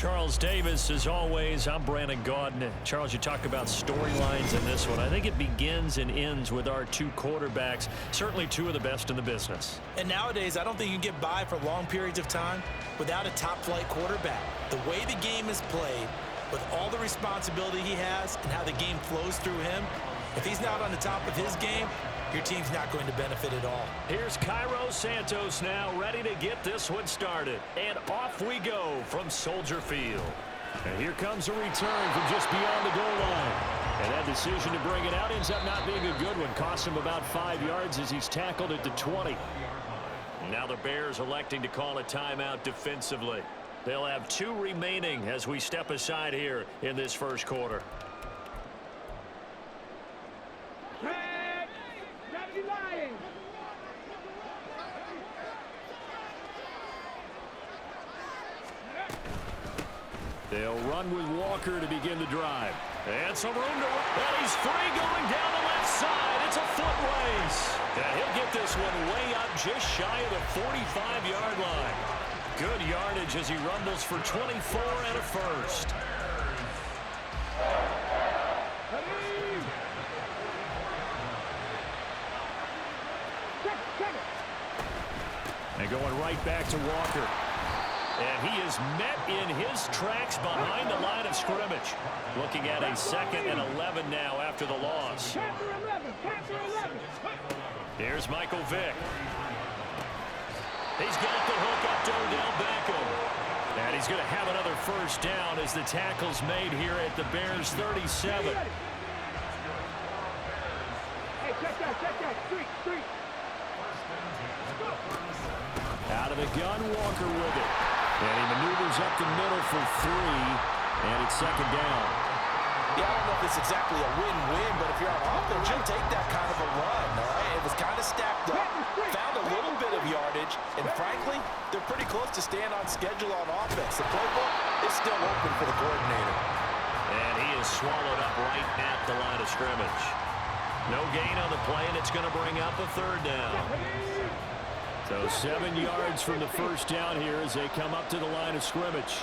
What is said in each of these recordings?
Charles Davis, as always. I'm Brandon Gaudin. Charles, you talk about storylines in this one. I think it begins and ends with our two quarterbacks, certainly two of the best in the business. And nowadays, I don't think you can get by for long periods of time without a top-flight quarterback. The way the game is played, with all the responsibility he has and how the game flows through him, if he's not on the top of his game, your team's not going to benefit at all. Here's Cairo Santos now ready to get this one started. And off we go from Soldier Field. And here comes a return from just beyond the goal line. And that decision to bring it out ends up not being a good one. Cost him about 5 yards as he's tackled at the 20. Now the Bears electing to call a timeout defensively. They'll have 2 remaining as we step aside here in this first quarter. They'll run with Walker to begin the drive. And some room to run. And he's free going down the left side. It's a foot race. And he'll get this one way up just shy of the 45-yard line. Good yardage as he rumbles for 24 and a first. And going right back to Walker. And he is met in his tracks behind the line of scrimmage. Looking at a 2nd and 11 now after the loss. Here's Michael Vick. He's got the hook up to Odell Beckham. And he's going to have another first down as the tackle's made here at the Bears 37. Out of the gun, Walker with it. And he maneuvers up the middle for 3, and it's 2nd down. Yeah, I don't know if it's exactly a win-win, but if you're on offense, you'll take that kind of a run, all right? It was kind of stacked up, found a little bit of yardage, and frankly, they're pretty close to staying on schedule on offense. The playbook is still open for the coordinator. And he is swallowed up right at the line of scrimmage. No gain on the play, and it's going to bring up a 3rd down. So 7 yards from the first down here as they come up to the line of scrimmage.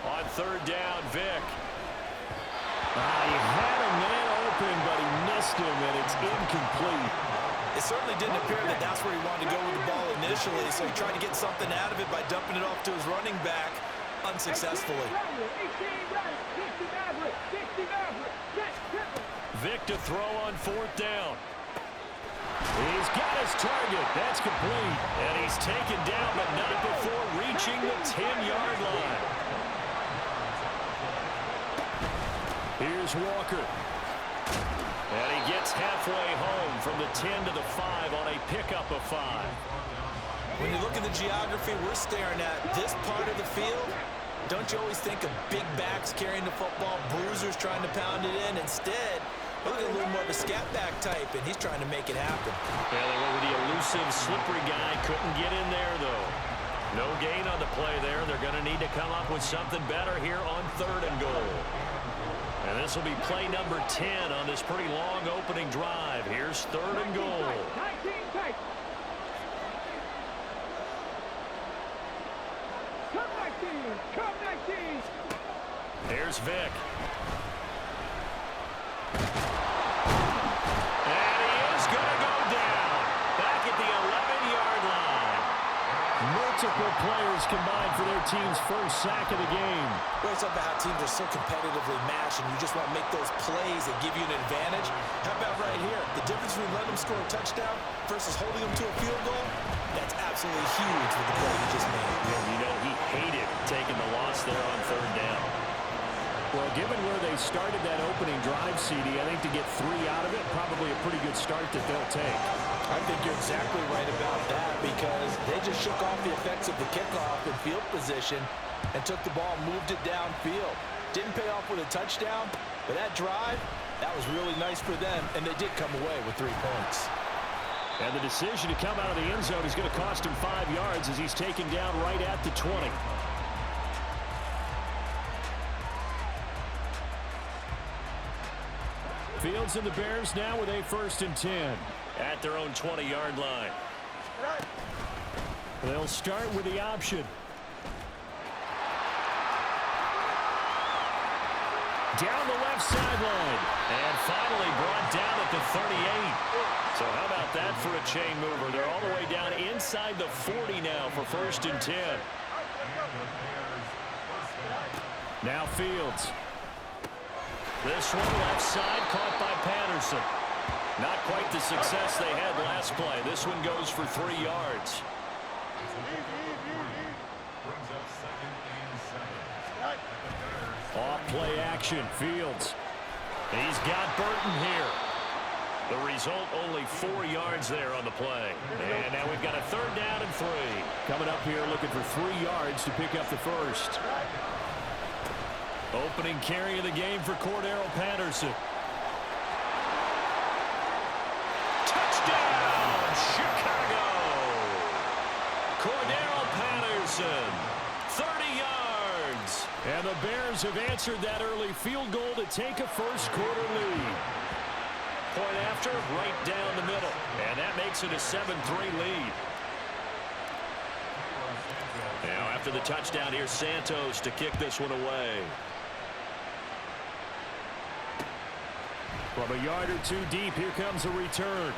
On 3rd down, Vick. He had a man open, but he missed him, and it's incomplete. It certainly didn't appear that that's where he wanted to go with the ball initially, so he tried to get something out of it by dumping it off to his running back unsuccessfully. Vick to throw on 4th down. He's got his target. That's complete. And he's taken down, but not before reaching the 10-yard line. Here's Walker. And he gets halfway home from the 10 to the 5 on a pickup of 5. When you look at the geography we're staring at, this part of the field, don't you always think of big backs carrying the football, bruisers trying to pound it in? Instead, look at a little more of a scat back type, and he's trying to make it happen. Yeah, they went with the elusive, slippery guy. Couldn't get in there, though. No gain on the play there. They're going to need to come up with something better here on 3rd and goal. And this will be play number 10 on this pretty long opening drive. Here's 3rd and goal. Here's Vick. And he is going to go down. Back at the 11-yard line. Multiple players combined for their team's first sack of the game. Well, it's about how teams are so competitively matched, and you just want to make those plays that give you an advantage. How about right here? The difference between letting them score a touchdown versus holding them to a field goal, that's absolutely huge with the play he just made. You know, he hated taking the loss there on 3rd down. Well, given where they started that opening drive, CD, I think to get 3 out of it, probably a pretty good start that they'll take. I think you're exactly right about that because they just shook off the effects of the kickoff and field position and took the ball and moved it downfield. Didn't pay off with a touchdown, but that drive, that was really nice for them, and they did come away with 3 points. And the decision to come out of the end zone is going to cost him 5 yards as he's taken down right at the 20. Fields and the Bears now with a 1st and 10 at their own 20-yard line. They'll start with the option. Down the left sideline. And finally brought down at the 38. So how about that for a chain mover? They're all the way down inside the 40 now for 1st and 10. Now Fields. This one left side caught by Patterson. Not quite the success they had last play. This one goes for 3 yards. Off play action. Fields. He's got Burton here. The result, only 4 yards there on the play. And now we've got a 3rd down and 3. Coming up here looking for 3 yards to pick up the first. Opening carry of the game for Cordero Patterson. Touchdown, Chicago! Cordero Patterson, 30 yards. And the Bears have answered that early field goal to take a first-quarter lead. Point after, right down the middle. And that makes it a 7-3 lead. Now, after the touchdown, here's Santos to kick this one away. From a yard or 2 deep, here comes a return.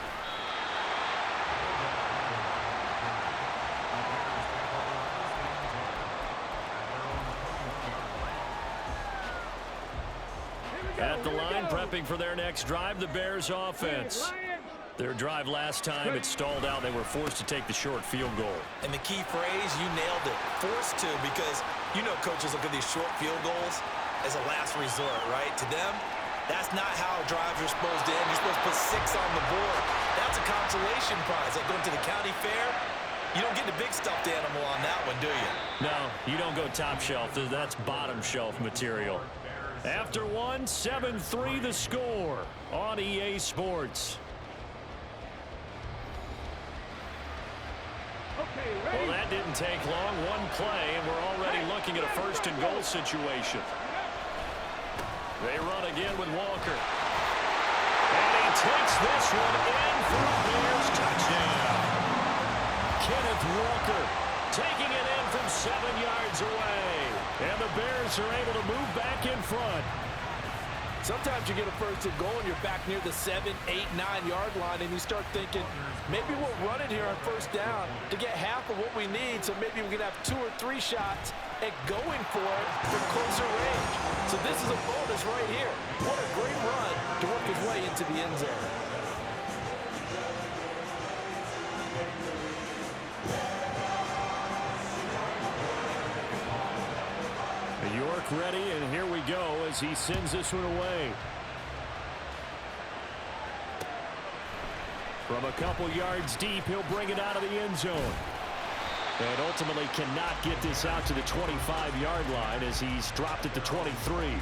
At the line, prepping for their next drive, the Bears offense. Their drive last time, it stalled out. They were forced to take the short field goal. And the key phrase, you nailed it. Forced to, because you know coaches look at these short field goals as a last resort, right? To them, that's not how drives are supposed to end. You're supposed to put 6 on the board. That's a consolation prize. Like going to the county fair, you don't get the big stuffed animal on that one, do you? No, you don't go top shelf. That's bottom shelf material. After 1, 7-3 the score on EA Sports. Well, that didn't take long. 1 play, and we're already looking at a 1st and goal situation. They run again with Walker. And he takes this one in for a Bears touchdown. Kenneth Walker taking it in from 7 yards away. And the Bears are able to move back in front. Sometimes you get a 1st and goal and you're back near the 7, 8, 9-yard line, and you start thinking, maybe we'll run it here on 1st down to get half of what we need, so maybe we can have 2 or 3 shots at going for it from closer range. So this is a bonus right here. What a great run to work his way into the end zone. York ready, and here we go as he sends this one away. From a couple yards deep, he'll bring it out of the end zone. And ultimately cannot get this out to the 25-yard line as he's dropped at the 23.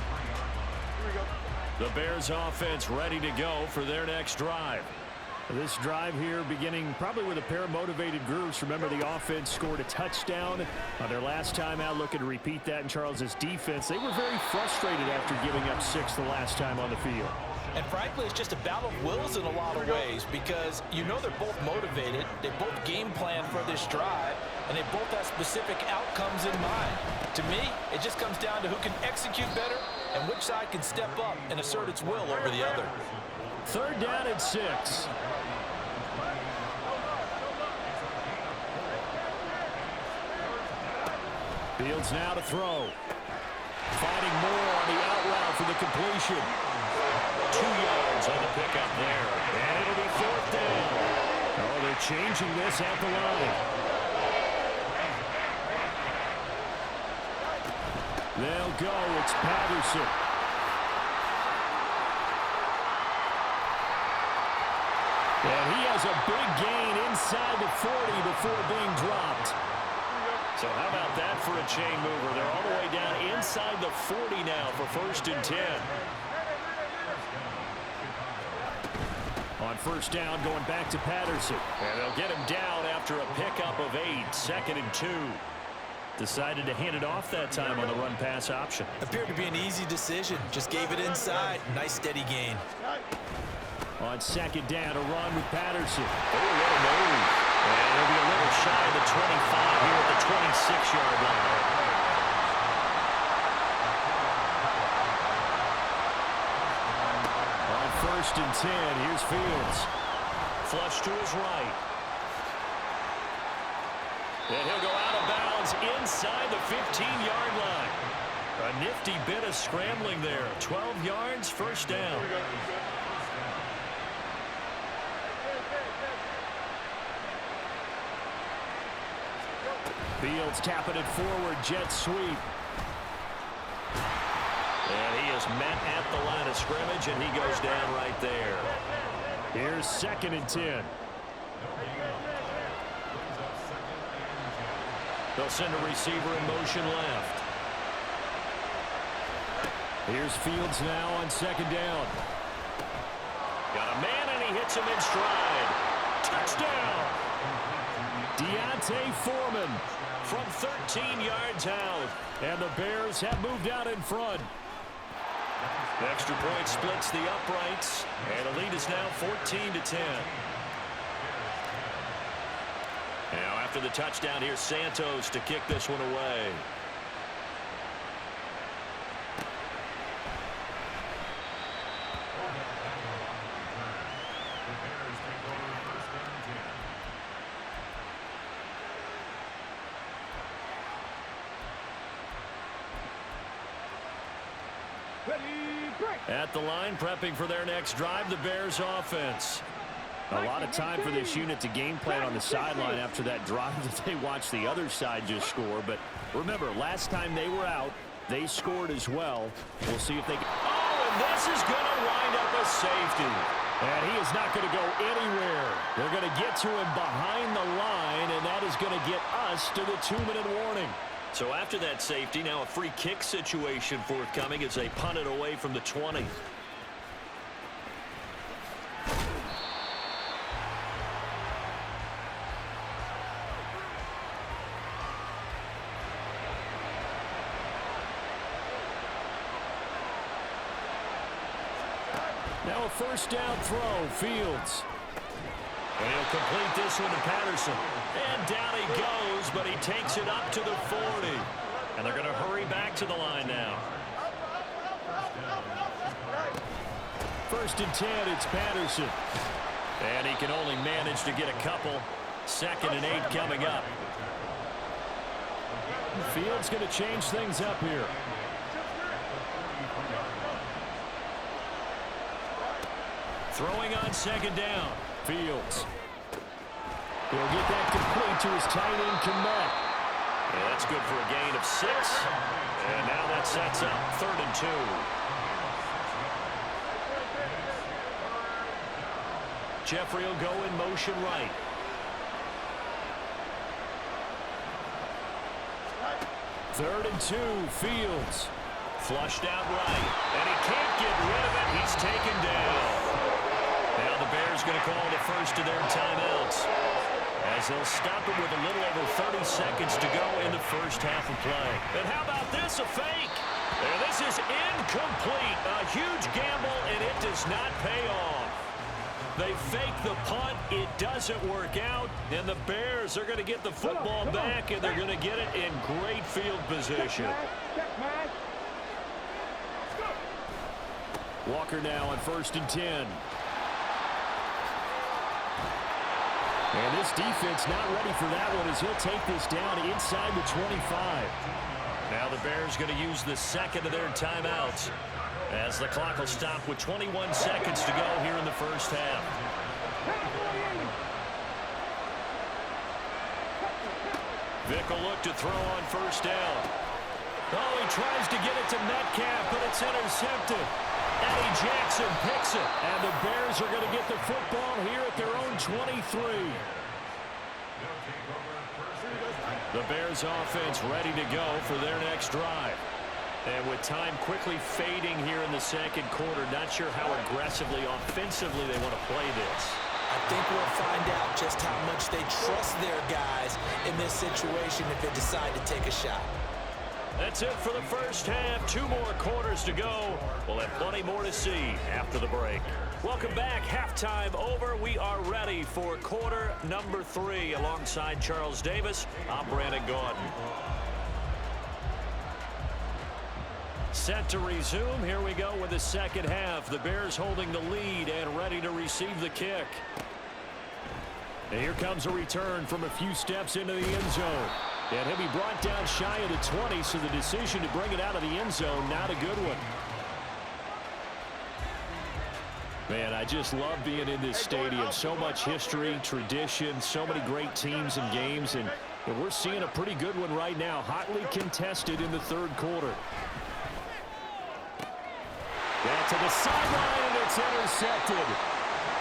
The Bears offense ready to go for their next drive. This drive here beginning probably with a pair of motivated groups. Remember, the offense scored a touchdown on their last time out. Looking to repeat that in Charles's defense. They were very frustrated after giving up 6 the last time on the field. And frankly, it's just a battle of wills in a lot of ways, because you know they're both motivated. They both game plan for this drive, and they both have specific outcomes in mind. To me, it just comes down to who can execute better and which side can step up and assert its will over the other. 3rd down and 6. Fields now to throw. Finding more on the out route for the completion. 2 yards on the pickup there. And it'll be 4th down. Oh, they're changing this at the line. They'll go. It's Patterson. And he has a big gain inside the 40 before being dropped. So how about that for a chain mover? They're all the way down inside the 40 now for 1st and 10. On 1st down, going back to Patterson. And they'll get him down after a pickup of 8, 2nd and 2. Decided to hand it off that time on the run-pass option. Appeared to be an easy decision. Just gave it inside. Nice steady gain. On 2nd down, a run with Patterson. Oh, what a move. And he'll be a little shy of the 25 here at the 26-yard line. On 1st and 10, here's Fields. Flush to his right. And he'll go out of bounds inside the 15-yard line. A nifty bit of scrambling there. 12 yards, first down. Fields tapping it forward, jet sweep. And he is met at the line of scrimmage, and he goes down right there. Here's 2nd and 10. They'll send a receiver in motion left. Here's Fields now on 2nd down. Got a man, and he hits him in stride. Touchdown! Deontay Foreman from 13 yards out. And the Bears have moved out in front. The extra point splits the uprights, and the lead is now 14-10. Now after the touchdown, here's Santos to kick this one away. At the line, prepping for their next drive, the Bears offense. A lot of time for this unit to game plan on the sideline after that drive that they watched the other side just score. But remember, last time they were out, they scored as well. We'll see if they can. Oh, and this is going to wind up a safety. And he is not going to go anywhere. They're going to get to him behind the line, and that is going to get us to the 2-minute warning. So after that safety, now a free kick situation forthcoming as they punt it away from the 20. Now a 1st down throw, Fields. And he'll complete this one to Patterson. And down he goes, but he takes it up to the 40. And they're going to hurry back to the line now. 1st and 10, it's Patterson. And he can only manage to get a couple. 2nd and 8 coming up. Fields going to change things up here. Throwing on 2nd down. Fields. He'll get that complete to his tight end, Kmet. Yeah, that's good for a gain of 6. And now that sets up 3rd and 2. Jeffrey will go in motion right. Third and 2, Fields. Flushed out right. And he can't get rid of it. He's taken down. Now the Bears going to call the first of their timeouts, as they'll stop it with a little over 30 seconds to go in the first half of play. And how about this, a fake? And this is incomplete. A huge gamble, and it does not pay off. They fake the punt. It doesn't work out, and the Bears are going to get the football back, and they're going to get it in great field position. Walker now on 1st and 10. And this defense not ready for that one as he'll take this down inside the 25. Now the Bears going to use the 2nd of their timeouts as the clock will stop with 21 seconds to go here in the first half. Vick will look to throw on 1st down. Oh, he tries to get it to Metcalf, but it's intercepted. Eddie Jackson picks it, and the Bears are going to get the football here at their own 23. The Bears offense ready to go for their next drive. And with time quickly fading here in the 2nd quarter, not sure how aggressively, offensively they want to play this. I think we'll find out just how much they trust their guys in this situation if they decide to take a shot. That's it for the first half. 2 more quarters to go. We'll have plenty more to see after the break. Welcome back. Halftime over. We are ready for quarter number 3. Alongside Charles Davis, I'm Brandon Gaudin. Set to resume. Here we go with the second half. The Bears holding the lead and ready to receive the kick. And here comes a return from a few steps into the end zone. And he'll be brought down shy of the 20, so the decision to bring it out of the end zone, not a good one. Man, I just love being in this stadium. So much history, tradition, so many great teams and games, and we're seeing a pretty good one right now, hotly contested in the third quarter. Back to the sideline, and it's intercepted.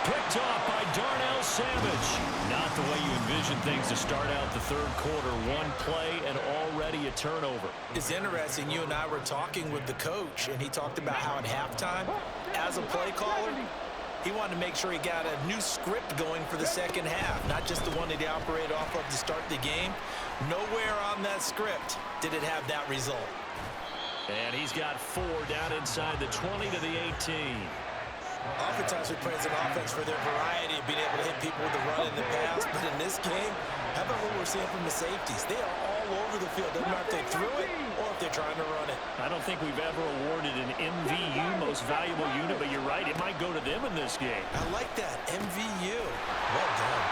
Picked off by Darnell Savage. Not the way you envision things to start out the third quarter. One play and already a turnover. It's interesting. You and I were talking with the coach, and he talked about how at halftime, as a play caller, he wanted to make sure he got a new script going for the second half, not just the one that he operated off of to start the game. Nowhere on that script did it have that result. And he's got 4 down inside the 20 to the 18. Oftentimes we praise an offense for their variety of being able to hit people with the run and the pass, but in this game, how about what we're seeing from the safeties? They are all over the field. Doesn't matter if they threw it or if they're trying to run it. I don't think we've ever awarded an MVU, most valuable unit, but you're right, it might go to them in this game. I like that, MVU. Well done.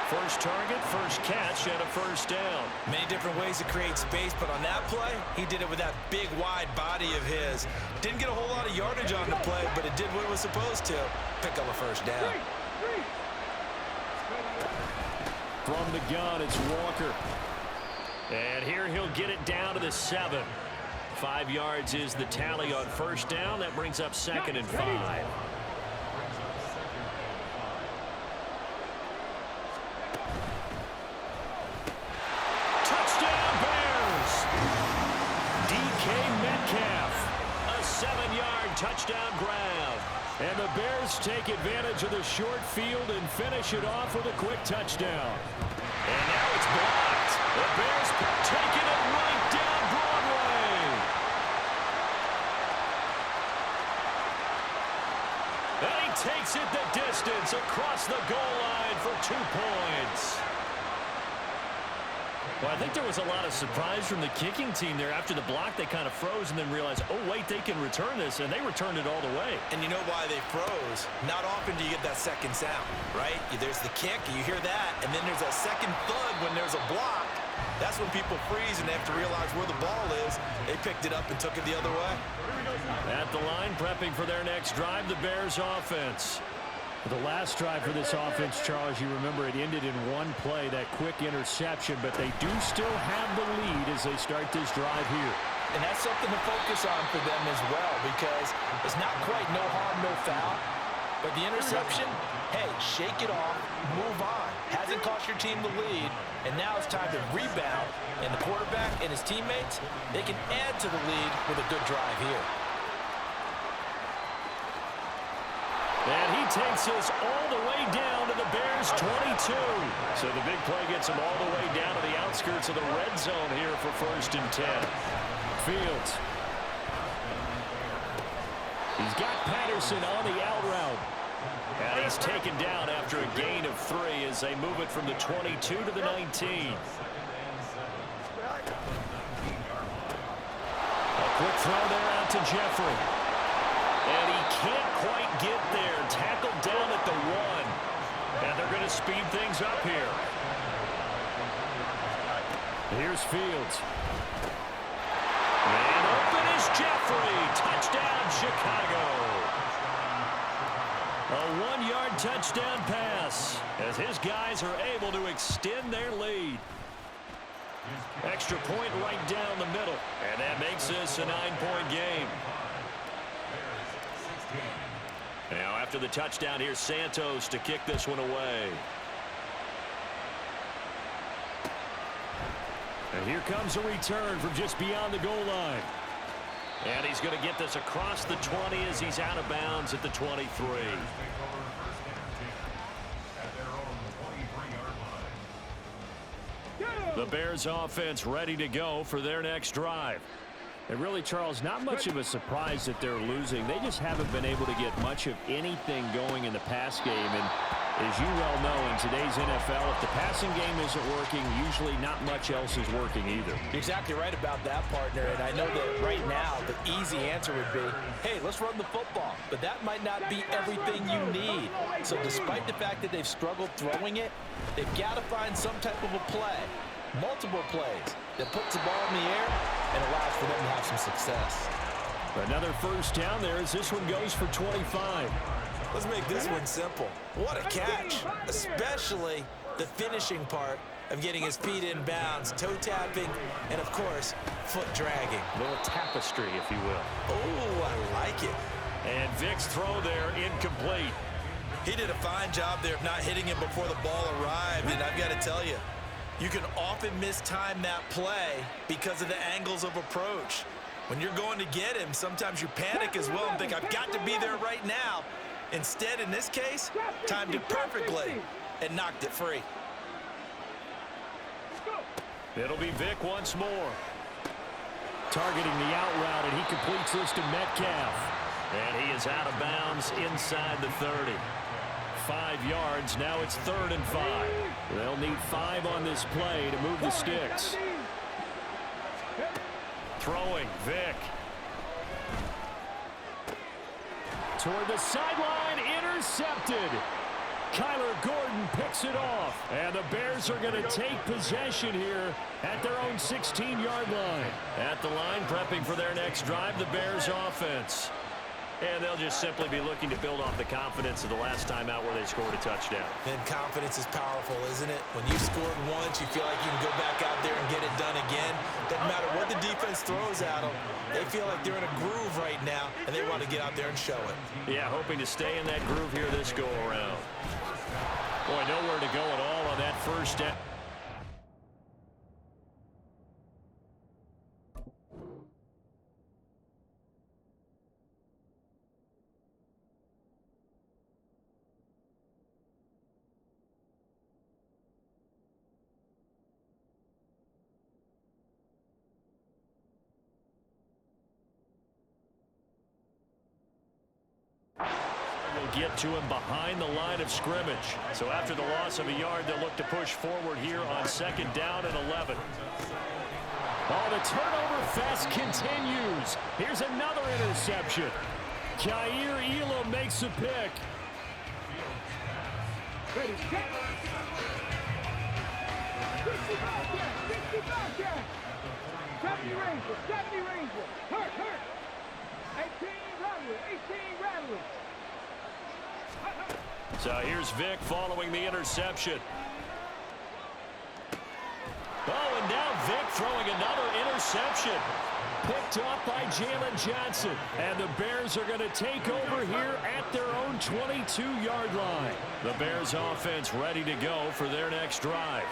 First target, first catch, and a first down. Many different ways to create space, but on that play, he did it with that big, wide body of his. Didn't get a whole lot of yardage on the play, but it did what it was supposed to. Pick up a first down. From the gun, it's Walker. And here he'll get it down to the 7. 5 yards is the tally on first down. That brings up 2nd and 5. Touchdown Bears! DK Metcalf. A 7-yard touchdown grab. And the Bears take advantage of the short field and finish it off with a quick touchdown. And now it's blocked. The Bears taking it right down Broadway. And he takes it the distance across the goal line for 2 points. Well, I think there was a lot of surprise from the kicking team there. After the block, they kind of froze and then realized, oh, wait, they can return this, and they returned it all the way. And you know why they froze? Not often do you get that second sound, right? There's the kick, you hear that, and then there's a second thud when there's a block. That's when people freeze and they have to realize where the ball is. They picked it up and took it the other way. At the line, prepping for their next drive, the Bears offense. The last drive for this offense, Charles, you remember it ended in one play, that quick interception, but they do still have the lead as they start this drive here. And that's something to focus on for them as well, because it's not quite no harm, no foul. But the interception, hey, shake it off, move on. Hasn't cost your team the lead, and now it's time to rebound. And the quarterback and his teammates, they can add to the lead with a good drive here. And he takes us all the way down to the Bears' 22. So the big play gets him all the way down to the outskirts of the red zone here for 1st and 10. Fields. He's got Patterson on the out route. And he's taken down after a gain of 3 as they move it from the 22 to the 19. A quick throw there out to Jeffrey. And he can't quite get there. Tackled down at the 1. And they're going to speed things up here. Here's Fields. And open is Jeffrey. Touchdown, Chicago. A 1-yard touchdown pass as his guys are able to extend their lead. Extra point right down the middle. And that makes this a 9-point game. Now, after the touchdown, here's Santos to kick this one away. And here comes a return from just beyond the goal line. And he's going to get this across the 20 as he's out of bounds at the 23. The Bears offense ready to go for their next drive. And really, Charles, not much of a surprise that they're losing. They just haven't been able to get much of anything going in the pass game. And as you well know, in today's NFL, if the passing game isn't working, usually not much else is working either. You're exactly right about that, partner. And I know that right now the easy answer would be, hey, let's run the football. But that might not be everything you need. So despite the fact that they've struggled throwing it, they've got to find some type of a play, multiple plays, that puts the ball in the air and allows for them to have some success. Another first down there as this one goes for 25. Let's make this one simple. What a catch, especially the finishing part of getting his feet in bounds, toe tapping, and of course, foot dragging. A little tapestry, if you will. Oh, I like it. And Vic's throw there incomplete. He did a fine job there of not hitting him before the ball arrived, and I've got to tell you, you can often mistime that play because of the angles of approach. When you're going to get him, sometimes you panic as well and think, I've got to be there right now. Instead, in this case, timed it perfectly and knocked it free. It'll be Vic once more. Targeting the out route, and he completes this to Metcalf. And he is out of bounds inside the 30. 5 yards. Now it's 3rd and 5. They'll need 5 on this play to move the sticks. Throwing, Vic. Toward the sideline, intercepted. Kyler Gordon picks it off. And the Bears are going to take possession here at their own 16-yard line. At the line, prepping for their next drive, the Bears offense. And they'll just simply be looking to build off the confidence of the last time out where they scored a touchdown. And confidence is powerful, isn't it? When you scored once, you feel like you can go back out there and get it done again. Doesn't matter what the defense throws at them. They feel like they're in a groove right now, and they want to get out there and show it. Yeah, hoping to stay in that groove here this go-around. Boy, nowhere to go at all on that first down. Get to him behind the line of scrimmage. So after the loss of a yard, they'll look to push forward here on 2nd down and 11. Oh, the turnover fest continues. Here's another interception. Kaiir Elam makes a pick. Ready, set. 70 Ranger. Hurt. 18 Rattler. So here's Vic following the interception. Oh, and now Vic throwing another interception. Picked up by Jalen Johnson. And the Bears are going to take over here at their own 22-yard line. The Bears offense ready to go for their next drive.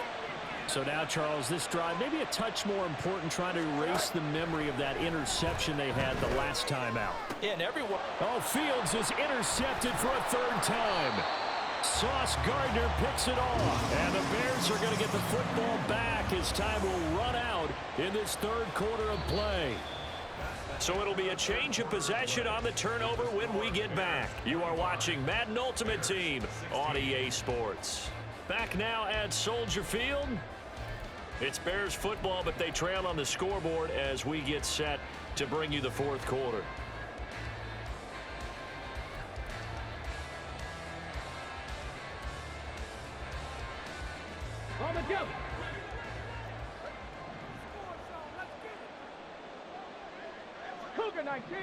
So now, Charles, this drive maybe a touch more important, trying to erase the memory of that interception they had the last time out. Yeah, and everyone. Oh, Fields is intercepted for a 3rd time. Sauce Gardner picks it off. And the Bears are going to get the football back as time will run out in this 3rd quarter of play. So it'll be a change of possession on the turnover when we get back. You are watching Madden Ultimate Team on EA Sports. Back now at Soldier Field. It's Bears football, but they trail on the scoreboard as we get set to bring you the 4th quarter. On the jump. Cougar 19.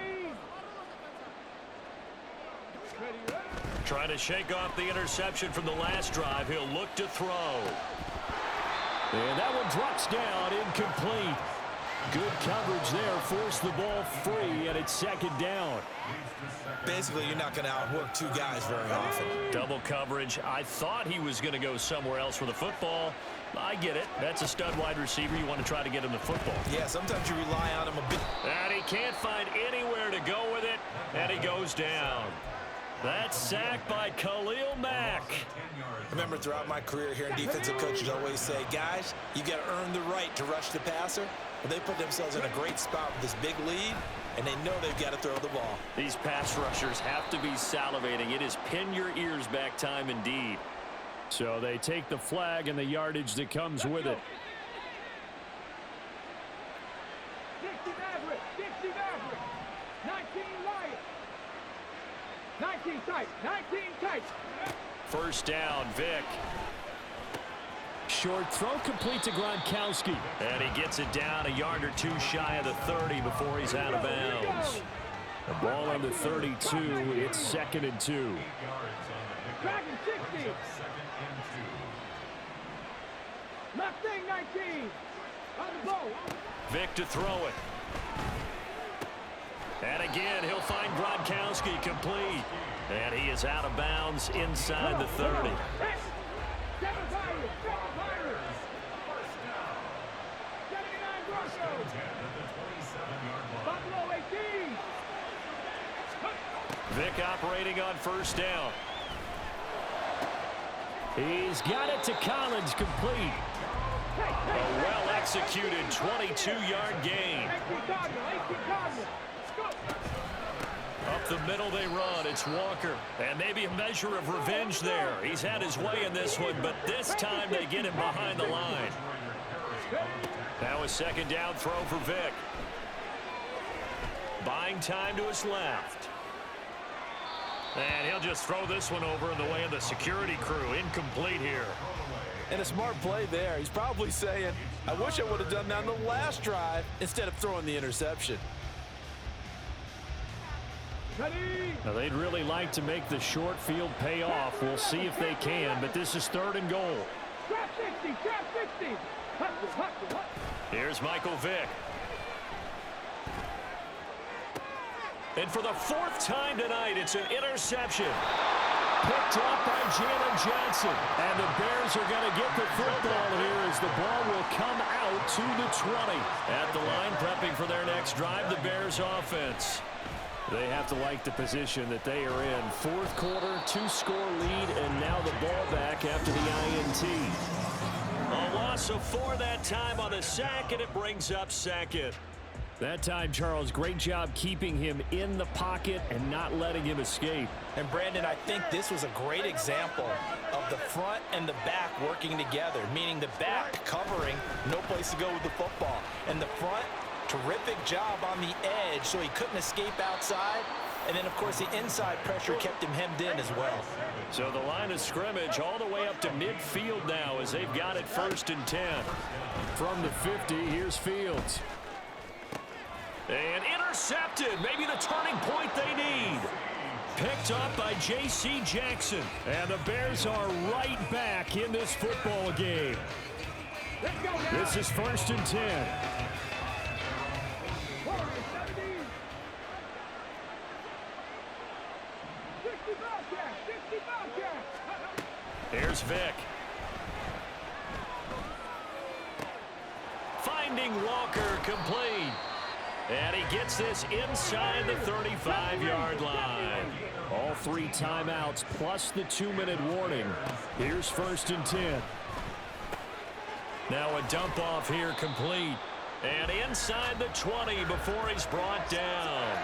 Trying to shake off the interception from the last drive. He'll look to throw. And that one drops down, incomplete. Good coverage there, forced the ball free, and it's 2nd down. Basically, you're not going to outwork 2 guys very often. Double coverage. I thought he was going to go somewhere else with the football. I get it. That's a stud wide receiver. You want to try to get him the football. Yeah, sometimes you rely on him a bit. And he can't find anywhere to go with it, and he goes down. That's sacked by Khalil Mack. I remember throughout my career hearing defensive coaches always say, guys, you got to earn the right to rush the passer. But they put themselves in a great spot with this big lead, and they know they've got to throw the ball. These pass rushers have to be salivating. It is pin your ears back time indeed. So they take the flag and the yardage that comes with it. 60 Maverick, 60 Maverick, 19 Lions, 19 tight, 19 tight. First down, Vic. Short throw complete to Gronkowski. And he gets it down a yard or two shy of the 30 before he's out of bounds. The ball on the 32. It's 2nd and 2. Dragon 60. Left thing 19. On the ball. Vic to throw it. And again, he'll find Gronkowski complete. And he is out of bounds inside the 30. Seven Pirates, 79 Broncos. Buffalo 18. Vic operating on first down. He's got it to Collins, complete. A well-executed 22-yard gain. 18 Cardinal, 18 Cardinal. Up the middle they run. It's Walker. And maybe a measure of revenge there. He's had his way in this one, but this time they get him behind the line. Now a second down throw for Vic. Buying time to his left. And he'll just throw this one over in the way of the security crew. Incomplete here. And a smart play there. He's probably saying, I wish I would have done that on the last drive instead of throwing the interception. Now they'd really like to make the short field pay off. We'll see if they can, but this is 3rd and goal. Trap 60, trap 60. Here's Michael Vick. And for the 4th time tonight, it's an interception. Picked up by Jalen Johnson. And the Bears are going to get the football here as the ball will come out to the 20. At the line, prepping for their next drive, the Bears offense. They have to like the position that they are in. 4th quarter, 2-score lead, and now the ball back after the INT. A loss of 4 that time on the sack, and it brings up 2nd. That time, Charles, great job keeping him in the pocket and not letting him escape. And Brandon, I think this was a great example of the front and the back working together, meaning the back covering, no place to go with the football, and the front, terrific job on the edge so he couldn't escape outside. And then, of course, the inside pressure kept him hemmed in as well. So the line of scrimmage all the way up to midfield now as they've got it 1st and 10. From the 50, here's Fields. And intercepted. Maybe the turning point they need. Picked up by J.C. Jackson. And the Bears are right back in this football game. This is 1st and 10. Here's Vic. Finding Walker, complete. And he gets this inside the 35-yard line. All 3 timeouts plus the 2-minute warning. Here's 1st and 10. Now a dump off here, complete. And inside the 20 before he's brought down.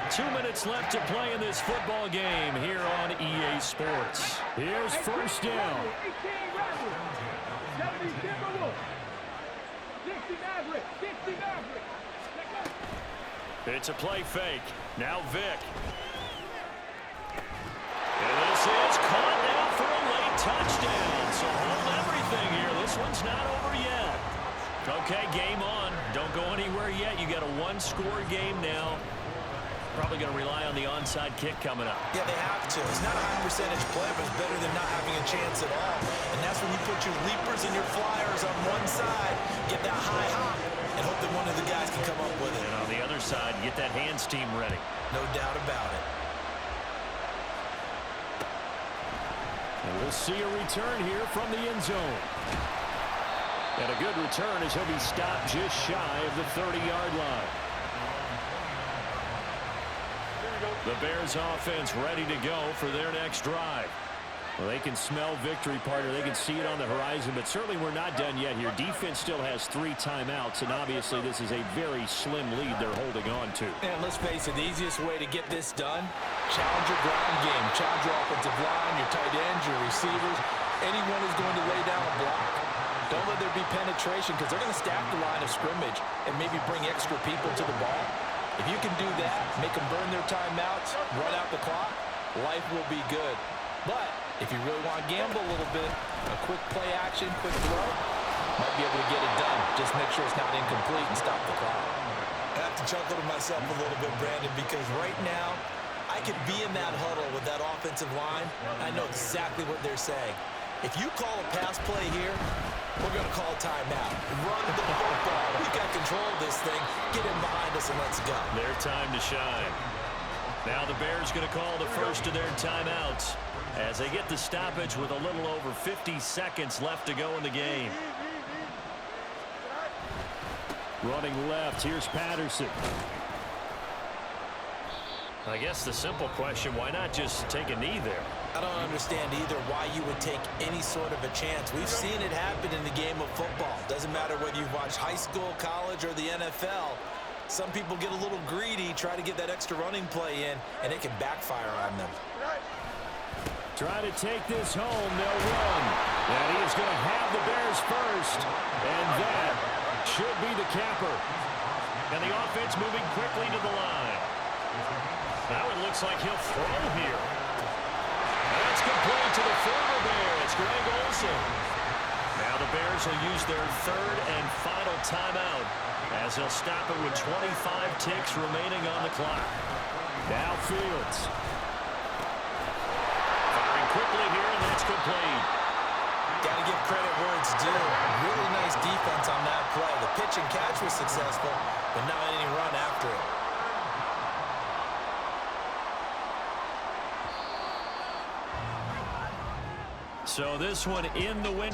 2 minutes left to play in this football game here on EA Sports. Here's 1st down. 70 Timberwolves. 60 Maverick. 60 Maverick. It's a play fake. Now Vic. And this is caught now for a late touchdown. So hold everything here. This one's not over yet. Okay, game on. Don't go anywhere yet. You got a 1-score game now. Probably going to rely on the onside kick coming up. Yeah, they have to. It's not a high percentage play, but it's better than not having a chance at all. And that's when you put your leapers and your flyers on one side, get that high hop, and hope that one of the guys can come up with it. And on the other side, get that hands team ready. No doubt about it. And we'll see a return here from the end zone. And a good return as he'll be stopped just shy of the 30-yard line. The Bears offense ready to go for their next drive. Well, they can smell victory, partner. They can see it on the horizon, but certainly we're not done yet here. Defense still has 3 timeouts, and obviously this is a very slim lead they're holding on to. And let's face it, the easiest way to get this done, challenge your ground game, challenge your offensive line, your tight ends, your receivers, anyone who's going to lay down a block. Don't let there be penetration because they're going to stack the line of scrimmage and maybe bring extra people to the ball. If you can do that, make them burn their timeouts, run out the clock, life will be good. But if you really want to gamble a little bit, a quick play action, quick throw, might be able to get it done. Just make sure it's not incomplete and stop the clock. I have to chuckle to myself a little bit, Brandon, because right now I could be in that huddle with that offensive line. I know exactly what they're saying. If you call a pass play here, we're going to call a timeout. Run the football. We got control of this thing. Get in behind us and let's go. Their time to shine. Now the Bears going to call the first of their timeouts as they get the stoppage with a little over 50 seconds left to go in the game. Running left, here's Patterson. I guess the simple question, why not just take a knee there? I don't understand either why you would take any sort of a chance. We've seen it happen in the game of football. Doesn't matter whether you've watched high school, college, or the NFL. Some people get a little greedy, try to get that extra running play in, and it can backfire on them. Try to take this home, they'll run. And he is going to have the Bears first. And that should be the capper. And the offense moving quickly to the line. Now it looks like he'll throw here. That's complete to the former Bear. It's Greg Olsen. Now the Bears will use their third and final timeout as they'll stop it with 25 ticks remaining on the clock. Now Fields. Firing quickly here, and that's complete. Got to give credit where it's due. Really nice defense on that play. The pitch and catch was successful, but not any run after it. So this one in the win.